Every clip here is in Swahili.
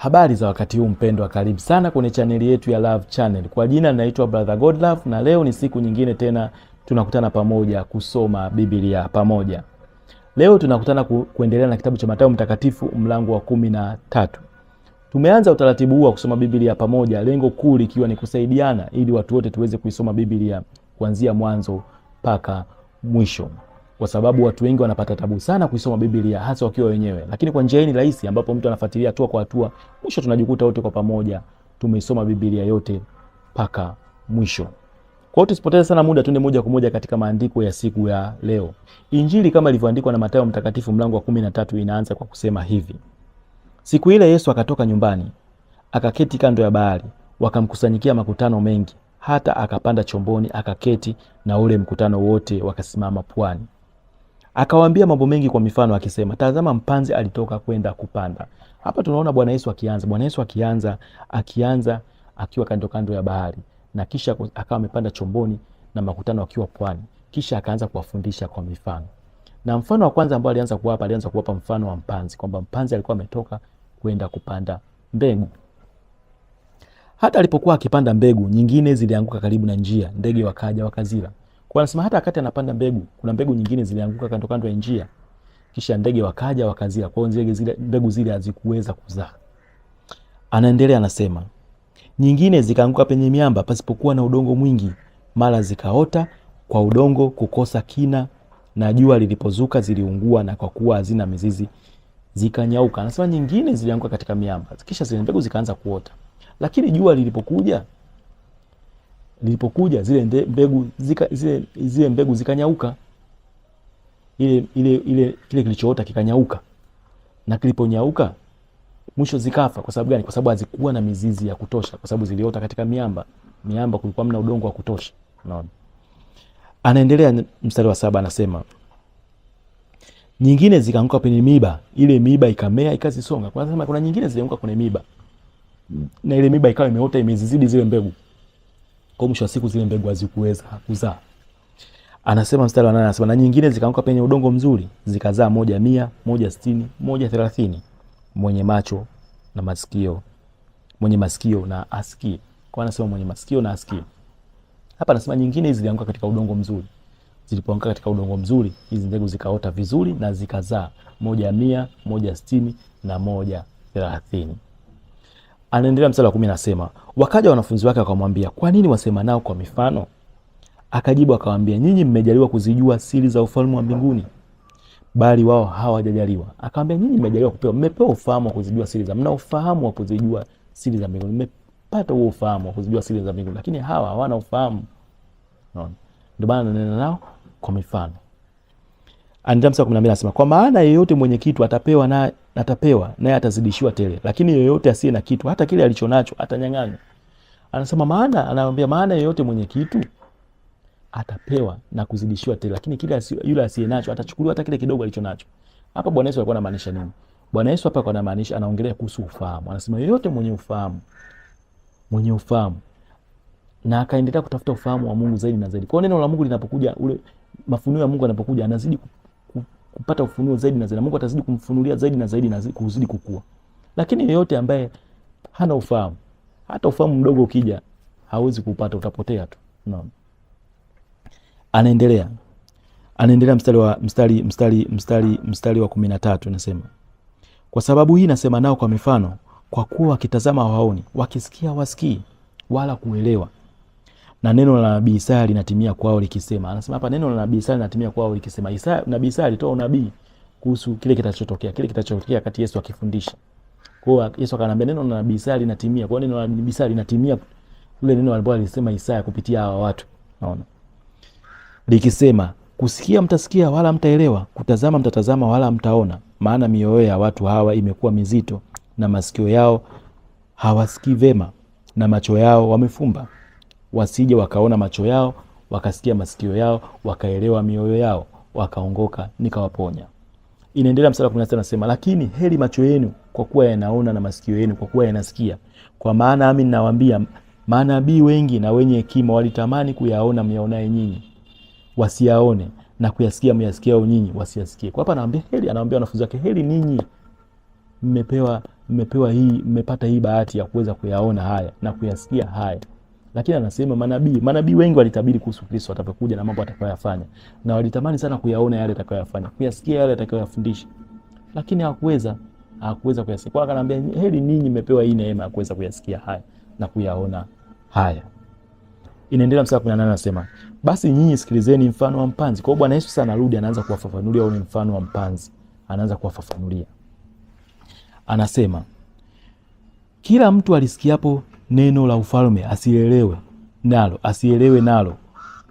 Habari za wakati huu mpendwa, karibu sana kwenye chaneli yetu ya Love Channel. Kwa jina naitwa Brother Godlove na leo ni siku nyingine tena tunakutana pamoja kusoma Biblia pamoja. Leo tunakutana kuendelea na kitabu cha Mathayo Mtakatifu mlango wa 13. Tumeanza utaratibu huu wa kusoma Biblia pamoja, lengo kuu likiwa ni kusaidiana ili watu wote tuweze kuisoma Biblia kuanzia mwanzo mpaka mwisho. Kwa sababu watu wengi wanapata tabu sana kuisoma Biblia hasa wakiwa wenyewe. Lakini kwa njia hii ni rahisi ambapo mtu anafuatilia hatua kwa hatua, mwisho tunajikuta wote kwa pamoja tumeisoma Biblia yote mpaka mwisho. Kwa hiyo tusipoteze sana muda, tuende moja kwa moja katika maandiko ya siku ya leo. Injili kama ilivyoandikwa na Mathayo Mtakatifu mlango wa 13 inaanza kwa kusema hivi: Siku ile Yesu akatoka nyumbani, akaketi kando ya bahari, wakamkusanyikia makutano mengi, hata akapanda chomboni akaketi, na ule mkutano wote wakasimama pwani. Akawaambia mambo mengi kwa mifano akisema, tazama mpanzi alitoka kwenda kupanda. Hapa tunaona Bwana Yesu akianza akiwa kando ya bahari, na kisha akawa amepanda chomboni na makutano akiwa pwani, kisha akaanza kuwafundisha kwa mifano. Na mfano wa kwanza ambao alianza kuwapa mfano wa mpanzi, kwamba mpanzi alikuwa ametoka kwenda kupanda mbegu. Hata alipokuwa akipanda mbegu, nyingine zilianguka karibu na njia, ndege wakaja wakazila. Kwa anasema hata wakati anapanda mbegu, kuna mbegu nyingine zilianguka kando ya njia, kisha ndege wakaja wakazila. Kwa hiyo mbegu zile hazikuweza kuzaa. Anaendelea anasema, nyingine zikaanguka penye miamba pasipokuwa na udongo mwingi, mara zikaota kwa udongo kukosa kina, na jua lilipozuka ziliungua, na kwa kuwa hazina mizizi zikanyauka. Anasema nyingine zilianguka katika miamba, kisha zile mbegu zikaanza kuota. Lakini jua lilipokuja zile mbegu zikanyauka. Kile kilichoota kikanyauka, na kiliponyauka mwisho zikafa. Kwa sababu gani? Kwa sababu hazikuwa na mizizi ya kutosha, kwa sababu ziliota katika miamba kulikuwa mna udongo wa kutosha. Unaona? Anaendelea mstari wa 7 anasema, nyingine zikaanguka kwenye miiba, ile miiba ikamea ikazisonga. Kwa sababu kuna nyingine zilianguka kwenye miiba, na ile miiba ikawa imeota imezizidi zile mbegu. Kwa mwisho wa siku zile mbegu hazikuweza kuzaa. Anasema mstari wa 8 anasema, na nyingine zikaanguka penye udongo mzuri, zikazaa 100, 160, 130. Mwenye masikio na asikie. Kwa anasema mwenye masikio na asikie. Hapa anasema nyingine hizi zilianguka katika udongo mzuri. Zilipoanguka katika udongo mzuri, hizi mbegu zikaota vizuri na zikazaa 100, 160 na 130. Anaendelea mstari wa 10 anasema, wakaja wanafunzi wake wakamwambia, kwa nini wasema nao kwa mifano? Akajibu akawaambia, nyinyi mmejaliwa kuzijua siri za ufalme wa mbinguni, bali wao hawajajaliwa. Akamwambia, nyinyi mmejaliwa mmepewa ufahamu wa kuzijua siri mna ufahamu wa kuzijua siri za mbinguni. Mmepata huo ufahamu wa kuzijua siri za mbinguni, lakini hawa hawana ufahamu. Unaona? Ndio maana nanena nao kwa mifano. Anaendelea mstari wa 12 anasema, kwa maana yeyote mwenye kitu atapewa naye atazidishiwa tele, lakini yeyote asiye na kitu, hata kile alichonacho atanyang'anywa. Anasema maana yeyote mwenye kitu atapewa na kuzidishiwa tele, lakini yule asiye nacho atachukuliwa hata kile kidogo alichonacho. Hapa Bwana Yesu alikuwa anamaanisha nini? Bwana Yesu hapa alikuwa anamaanisha, anaongelea kuhusu ufahamu. Anasema yeyote mwenye ufahamu, na akaendelea kutafuta ufahamu wa Mungu zaidi na zaidi. Kwa neno la Mungu linapokuja, ule mafunuo ya Mungu yanapokuja, anazidi kupata ufunuo zaidi na zaidi, na Mungu atazidi kumfunulia zaidi na zaidi na kuzidi kukua. Lakini yeyote ambaye hana ufahamu, hata ufahamu mdogo ukija hawezi kupata, utapotea tu. Unaona? Anaendelea mstari wa 13 nasema, kwa sababu hii nasema nao kwa mifano, kwa kuwa wakitazama hawaoni, wakisikia hawasikii wala kuelewa. Na neno la nabii Isaya linatimia kwao likisema. Anasema hapa neno la nabii Isaya linatimia kwao likisema. Nabii Isaya alitoa unabii kuhusu kile kitachotokea kati Yesu akifundisha. Kwa hiyo Yesu akanambia neno la nabii Isaya linatimia. Kwa neno la nabii Isaya linatimia ule neno ambalo alisema Isaya kupitia hawa watu. Unaona? Likisema, kusikia mtasikia wala mtaelewa, kutazama mtatazama wala mtaona, maana mioyo ya watu hawa imekuwa mizito, na masikio yao hawasikii vema, na macho yao wamefumba, wasije wakaona macho yao, wakasikia masikio yao, wakaelewa mioyo yao, wakaongoka nikawaponya. Inaendelea mstari wa 16 anasema, lakini heri macho yenu kwa kuwa yanaona, na masikio yenu kwa kuwa yanasikia. Kwa maana amin nawaambia, manabii wengi na wenye hekima walitamani kuyaona myaonaye nyinyi wasiyaone, na kuyasikia myasikiao nyinyi wasiyasikie. Kwa hapa anawaambia wanafunzi wake, heri ninyi mmepewa mmepata hii bahati ya kuweza kuyaona haya na kuyasikia haya. Lakini anasema manabii wengi walitabiri kuhusu Kristo atakapokuja na mambo atakayofanya, na walitamani sana kuyaona yale atakayofanya, kuyasikia yale atakayofundisha, lakini hawakuweza kuyasikia. Kwa akaniambia, heri ninyi mmepewa hii neema ya kuweza kuyasikia haya na kuyaona haya. Inaendelea mstari 18 anasema, basi nyinyi sikilizeni mfano wa mpanzi. Kwa hiyo Bwana Yesu sana anarudi, anaanza kuwafafanulia ule mfano wa mpanzi, anaanza kuwafafanulia. Anasema, kila mtu alisikiapo neno la ufalme asielewe nalo,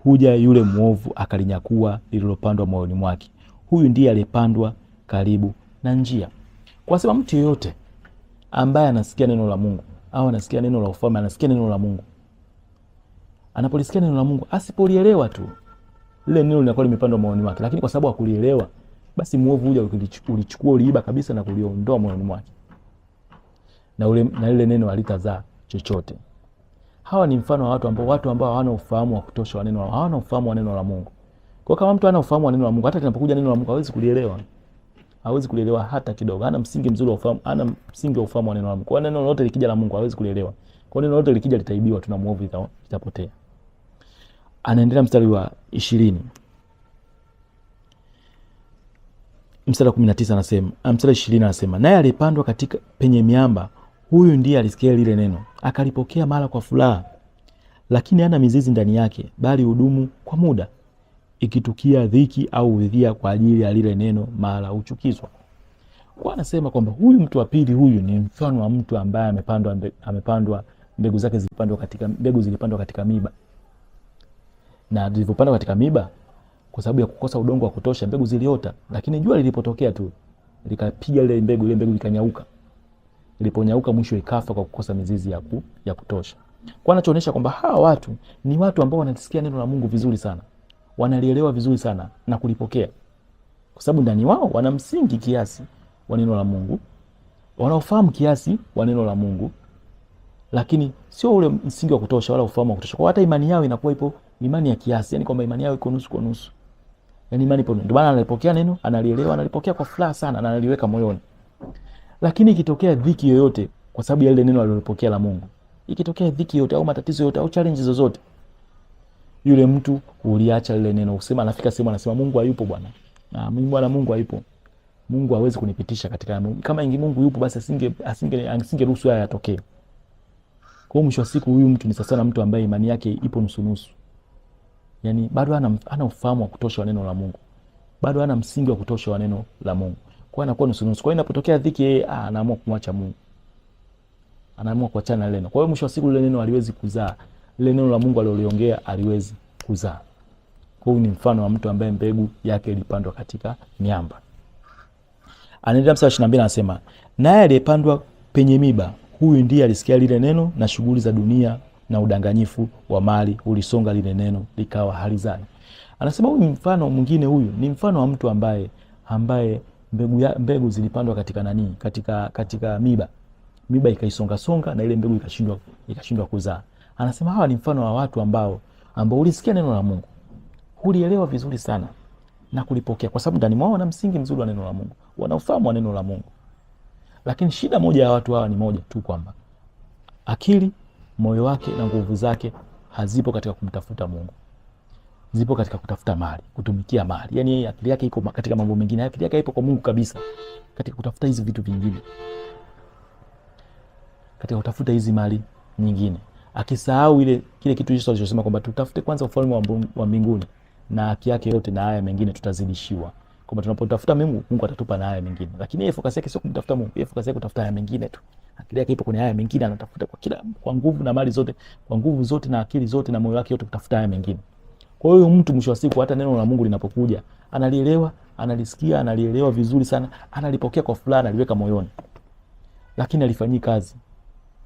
huja yule mwovu akalinyakua lililopandwa moyoni mwake. Huyu ndiye aliyepandwa karibu na njia. Kwa sababu mtu yeyote ambaye anasikia neno la Mungu au anasikia neno la ufalme, anasikia neno la Mungu, anapolisikia neno la Mungu, asipolielewa tu, lile neno linakuwa limepandwa moyoni mwake, lakini kwa sababu hakulielewa, basi mwovu huja ulichukua, uliiba kabisa na kuliondoa moyoni mwake, na lile neno halitazaa chochote. Hawa ni mfano wa watu ambao hawana ufahamu wa kutosha wa neno, hawana ufahamu wa neno la Mungu. Kwa kama mtu hana ufahamu wa neno la Mungu, hata linapokuja neno la Mungu hawezi kulielewa hata kidogo. Hana msingi mzuri wa ufahamu, hana msingi wa ufahamu wa neno la Mungu. Kwa neno lolote likija la Mungu hawezi kulielewa. Kwa neno lolote likija litaibiwa, tuna mwovu itapotea. Anaendelea mstari wa 20. Mstari wa 19 anasema, mstari wa 20 anasema, naye alipandwa katika penye miamba, huyu ndiye alisikia lile neno, akalipokea mara kwa furaha, lakini hana mizizi ndani yake, bali hudumu kwa muda. Ikitukia dhiki au udhia kwa ajili ya lile neno, mara uchukizwa. Kwa anasema kwamba huyu mtu wa pili, huyu ni mfano wa mtu ambaye amepandwa mbegu zake zilipandwa katika miba. Na zilipopandwa katika miba, kwa sababu ya kukosa udongo wa kutosha, mbegu ziliota, lakini jua lilipotokea tu likapiga ile mbegu ikanyauka. Iliponyauka mwisho ikafa kwa kukosa mizizi ya kutosha. Kwa anachoonyesha kwamba hawa watu ni watu ambao wanasikia neno la Mungu vizuri sana, wanalielewa vizuri sana na kulipokea, kwa sababu ndani wao wana msingi kiasi wa neno la Mungu, wanaofahamu kiasi wa neno la Mungu, lakini sio ule msingi wa kutosha wala ufahamu wa kutosha. Kwa hata imani yao inakuwa ipo imani ya kiasi, yani kwamba imani yao iko nusu kwa nusu. Yani imani ipo, ndio maana analipokea neno, analielewa, analipokea kwa furaha sana na analiweka moyoni. Lakini ikitokea dhiki yoyote kwa sababu ya ile neno alilopokea la Mungu, ikitokea dhiki yoyote au matatizo yoyote au challenge zozote, yule mtu uliacha lile neno, usema, anafika sehemu anasema, Mungu hayupo bwana. Na Mungu hayupo. Mungu hawezi kunipitisha katika Mungu. Kama Mungu yupo basi asingeruhusu haya yatokee. Kwa hiyo mwisho wa siku huyu mtu ni sasa na mtu ambaye imani yake ipo nusu nusu. Yaani bado hana ufahamu wa kutosha wa neno la Mungu. Bado hana msingi wa kutosha wa neno la Mungu. Kwa hiyo anakuwa nusu nusu. Kwa hiyo inapotokea dhiki, yeye anaamua kumwacha Mungu. Anaamua kuachana na neno. Kwa hiyo mwisho wa siku lile neno haliwezi kuzaa. Lile neno la Mungu aliloliongea haliwezi kuzaa. Kwa hiyo ni mfano wa mtu ambaye mbegu yake ilipandwa katika miamba. Anaendelea mstari 22 anasema, naye aliyepandwa penye miba, huyu ndiye alisikia lile neno, na shughuli za dunia na udanganyifu wa mali ulisonga lile neno, likawa halizai. Anasema huyu mfano mwingine, huyu ni mfano wa mtu ambaye mbegu zilipandwa katika miba. Miba ikaisonga songa na ile mbegu ikashindwa kuzaa. Anasema hawa ni mfano wa watu ambao ulisikia neno la Mungu, ulielewa vizuri sana na kulipokea, kwa sababu ndani mwao wana msingi mzuri wa neno la Mungu, wana ufahamu wa neno la Mungu. Lakini shida moja ya watu hawa ni moja tu, kwamba akili, moyo wake na nguvu zake hazipo katika kumtafuta Mungu. Zipo katika kutafuta mali, kutumikia mali. Yaani akili yake iko katika mambo mengine, akili yake ipo kwa Mungu kabisa, katika kutafuta hizi vitu vingine, katika kutafuta hizi mali nyingine. Akisahau kile kitu Yesu alichosema kwamba tutafute kwanza ufalme wa mbinguni na haki yake yote, na haya mengine tutazidishiwa. Kwamba tunapotafuta Mungu atatupa na haya mengine. Lakini yeye focus yake sio kumtafuta Mungu, yeye focus yake kutafuta haya mengine tu. Akili yake ipo kwenye haya mengine, anatafuta kwa nguvu na mali zote, kwa nguvu zote na akili zote na moyo wake yote kutafuta haya mengine. Kwa hiyo mtu mwisho wa siku hata neno la Mungu linapokuja, analielewa, analisikia, analielewa vizuri sana, analipokea kwa furaha, analiweka moyoni, lakini alifanyii kazi.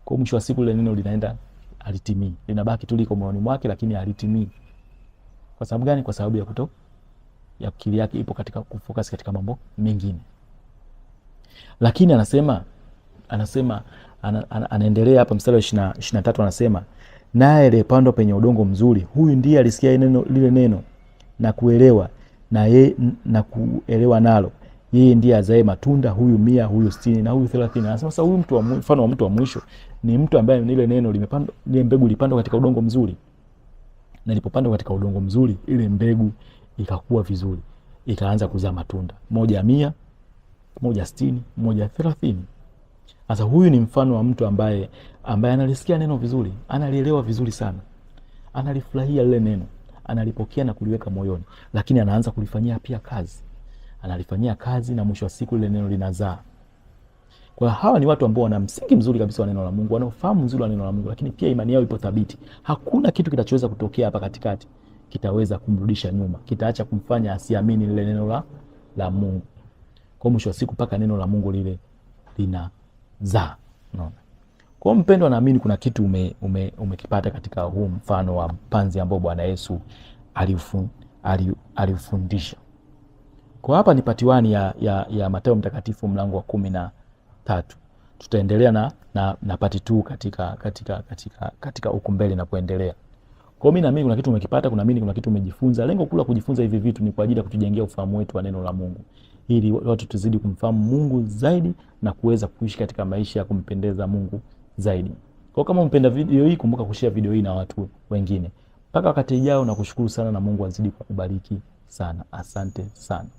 Kwa mwisho wa siku ile neno linaenda alitimii, linabaki tu liko moyoni mwake, lakini halitimii. Kwa sababu gani? Kwa sababu ya akili yake ipo katika kufocus katika mambo mengine. Lakini anaendelea hapa mstari wa 23 anasema, naye aliyepandwa penye udongo mzuri, huyu ndiye alisikia lile neno na kuelewa, na kuelewa nalo, yeye ndiye azae matunda, huyu 100, huyu 60 na huyu 30. Anasema sasa huyu mfano wa mtu wa mwisho ni mtu ambaye ile neno limepandwa, ile mbegu ilipandwa katika udongo mzuri. Na ilipopandwa katika udongo mzuri, ile mbegu ikakua vizuri, ikaanza kuzaa matunda. 100, 60, 30. Sasa huyu ni mfano wa mtu ambaye analisikia neno vizuri, analielewa vizuri sana. Analifurahia lile neno, analipokea na kuliweka moyoni, lakini anaanza kulifanyia pia kazi. Analifanyia kazi na mwisho wa siku lile neno linazaa. Kwa hawa ni watu ambao wana msingi mzuri kabisa wa neno la Mungu, wanaofahamu mzuri wa neno la Mungu, lakini pia imani yao ipo thabiti. Hakuna kitu kitachoweza kutokea hapa katikati kitaweza kumrudisha nyuma, kitaacha kumfanya asiamini lile neno la Mungu. Kwa mwisho wa siku paka neno la Mungu lile linazaa. Unaona? Kwa mpendwa, naamini kuna kitu umekipata katika huu mfano wa mpanzi ambao Bwana Yesu alifundisha. Kwa hapa ni part 1 ya Mathayo mtakatifu mlango wa 13. Tutaendelea na part 2 katika huko mbele na kuendelea. Kwa mimi naamini kuna kitu umekipata, kuna kitu umejifunza. Lengo kuu la kujifunza hivi vitu ni kwa ajili ya kutujengea ufahamu wetu wa neno la Mungu, ili watu tuzidi kumfahamu Mungu zaidi na kuweza kuishi katika maisha ya kumpendeza Mungu zaidi. Kwa kama umpenda video hii, kumbuka kushare video hii na watu wengine. Mpaka wakati ujao, na kushukuru sana na Mungu azidi kukubariki sana. Asante sana.